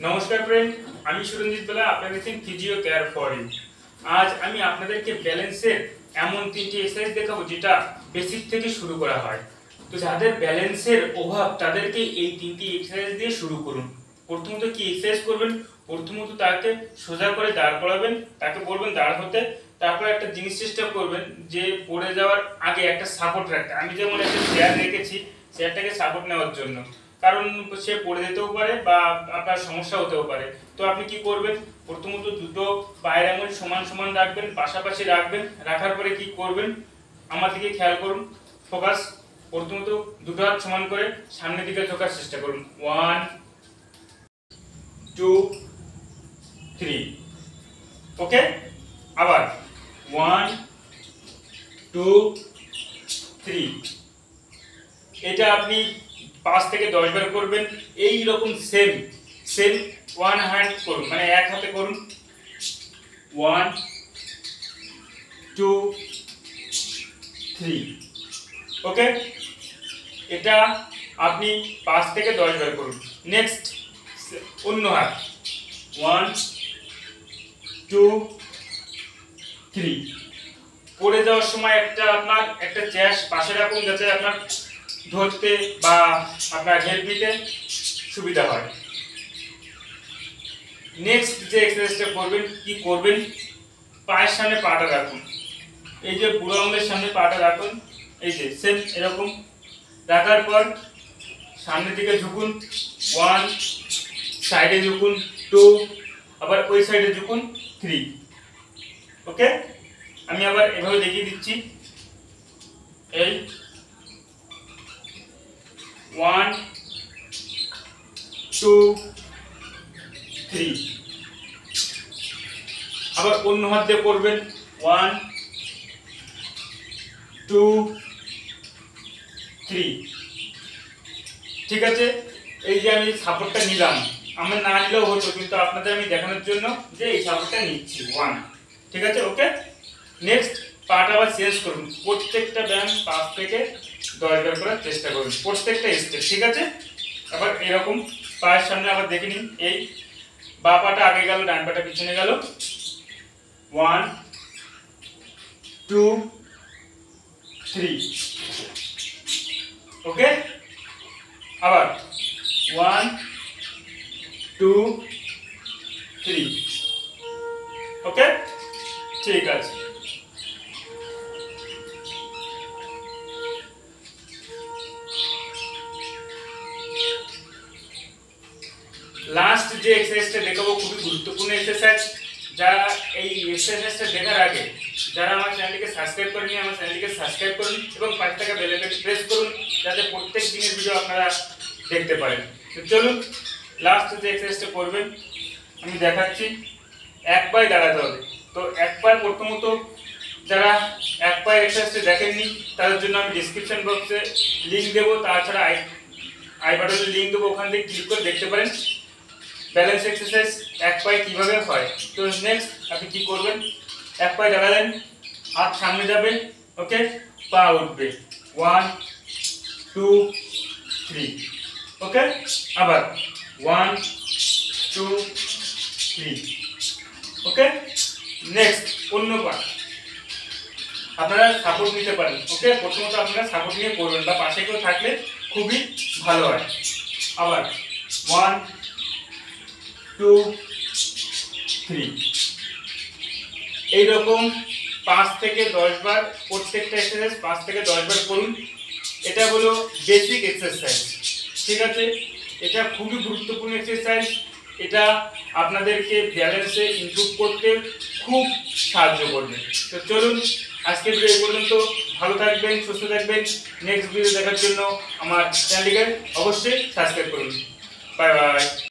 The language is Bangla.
নমস্কার ফ্রেন্ড, আমি সুরঞ্জিত বেলা। আপনারা দেখছেন ফিজিও কেয়ার ফর ইউ। আজ আমি আপনাদেরকে ব্যালেন্সের এমন তিনটি এক্সারসাইজ দেখাবো যেটা বেসিক থেকে শুরু করা হয়। তো যাদের ব্যালেন্সের অভাব তাদেরকে এই তিনটি এক্সারসাইজ দিয়ে শুরু করুন। প্রথমত কি এক্সারসাইজ করবেন? প্রথমত তাকে সোজা করে দাঁড় করাবেন, তাকে বলবেন দাঁড় হতে। তারপর একটা জিনিস চেষ্টা করবেন যে পড়ে যাওয়ার আগে একটা সাপোর্ট রাখতে। আমি যেমন একটা চেয়ার রেখেছি, চেয়ারটাকে সাপোর্ট নেওয়ার জন্য, কারণ সে পড়ে যেতেও পারে বা আপনার সমস্যা হতেও পারে। তো আপনি কি করবেন? প্রথমত দুটো পায়ের আঙুল সমান সমান রাখবেন, পাশাপাশি রাখবেন। রাখার পরে কি করবেন? আমার দিকে খেয়াল করুন, ফোকাস। প্রথমত দুটো হাত সমান করে সামনের দিকে ঝোঁকার চেষ্টা করুন। 1 2 3। ওকে, আবার 1 2 3। এটা আপনি 5 থেকে 10 বার করবেন। এই রকম সেম ওয়ান হ্যান্ড করুন, মানে এক হাতে করুন। 1 2 3। ওকে, এটা আপনি 5 থেকে 10 বার করুন। নেক্সট অন্য হাত। 1 2 3। পড়ে যাওয়ার সময় আপনার একটা চেয়ার পাশে রাখুন, যাতে আপনার ধরতে বা আপনার হেল্প নিতে সুবিধা হয়। নেক্সট যে এক্সারসাইজটা করবেন, কি করবেন? পায়ের সামনে পাটা রাখুন। এই যে বুড়ো আঙুলের সামনে পাটা রাখুন, এই যে সেম এরকম রাখার পর সামনের দিকে ঝুঁকুন। 1, সাইডে ঝুঁকুন 2, আবার ওই সাইডে ঝুঁকুন 3। ওকে, আমি আবার এভাবে দেখিয়ে দিচ্ছি। এই 1 2 3। আবার অন্য হাত দিয়ে করবেন। 1 2 3। ঠিক আছে, এই যে আমি সাপোর্টটা নিলাম, আমার না নিলেও হতো, কিন্তু আপনাদের আমি দেখানোর জন্য যে এই সাপোর্টটা নিচ্ছি। 1। ঠিক আছে, ওকে। নেক্সট পাটা আবার চেঞ্জ করুন। প্রত্যেকটা ব্যায়াম 5 থেকে 10 বার করার চেষ্টা করুন, প্রত্যেকটা স্টেপ। ঠিক আছে, আবার এরকম পায়ের সামনে আবার দেখে নিন। এই বা পাটা আগে গেল, ডান পাটা পিছনে গেল। 1 2 3। ওকে, আবার 1 2 3। ওকে, ঠিক আছে। লাস্ট যে এক্সারসাইজটা দেখাবো খুবই গুরুত্বপূর্ণ এক্সারসাইজ। যারা এই এক্সারসাইজটা দেখার আগে যারা আমার চ্যানেলটিকে সাবস্ক্রাইব করেনি, আমার চ্যানেলটিকে সাবস্ক্রাইব করুন এবং পাশে থাকা বেল আইকনটি প্রেস করুন, যাতে প্রত্যেক দিনের ভিডিও আপনারা দেখতে পারেন। তো চলুন, লাস্ট যে এক্সারসাইজটা করবেন আমি দেখাচ্ছি। এক পায়ে দাঁড়াতে হবে। তো এক পায়ে প্রথমত যারা এক পায়ে এক্সারসাইজটা দেখেননি তাদের জন্য আমি ডেসক্রিপশন বক্সে লিঙ্ক দেবো, তাছাড়া আই বাটনে লিঙ্ক দেবো, ওখান থেকে ক্লিক করে দেখতে পারেন ব্যালেন্স এক্সারসাইজ এক পায়ে কিভাবে হয়। তো নেক্সট আপনি কি করবেন? এক পায়ে দাঁড়ালেন, হাত সামনে যাবে। ওকে, পা উঠবে। 1 2 3। ওকে, আবার 1 2 3। ওকে, নেক্সট অন্য পা আপনারা সাপোর্ট নিতে পারেন। ওকে, প্রথমত আপনারা সাপোর্ট নিয়ে করবেন বা পাশে কেউ থাকলে খুবই ভালো হয়। আবার 1 2 3। এইরকম 5 থেকে 10 বার প্রত্যেকটা এক্সারসাইজ 5 থেকে 10 বার করুন। এটা হলো বেসিক এক্সারসাইজ। ঠিক আছে, এটা খুবই গুরুত্বপূর্ণ এক্সারসাইজ। এটা আপনাদেরকে ব্যালেন্সে ইমপ্রুভ করতে খুব সাহায্য করবে। তো চলুন, আজকের ভিডিও এই পর্যন্ত। ভালো থাকবেন, সুস্থ থাকবেন। নেক্সট ভিডিও দেখার জন্য আমার চ্যানেলটিকে অবশ্যই সাবস্ক্রাইব করুন। Bye bye.